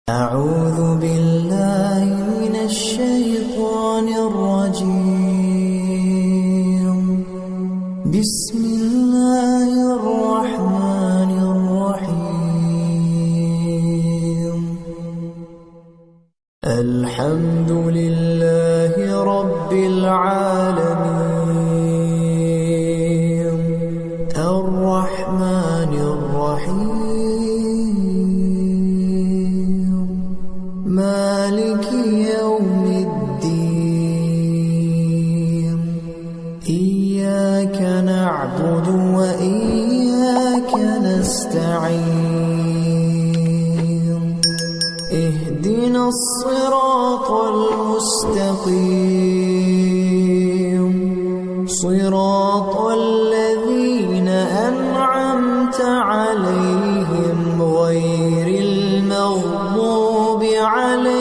أعوذ بالله من الشيطان الرجيم. بسم الله الرحمن الرحيم. الحمد لله رب العالمين الرحمن الرحيم مالك يوم الدين. إياك نعبد وإياك نستعين. اهدنا الصراط المستقيم صراط الذين أنعمت عليهم غير المغضوب عليهم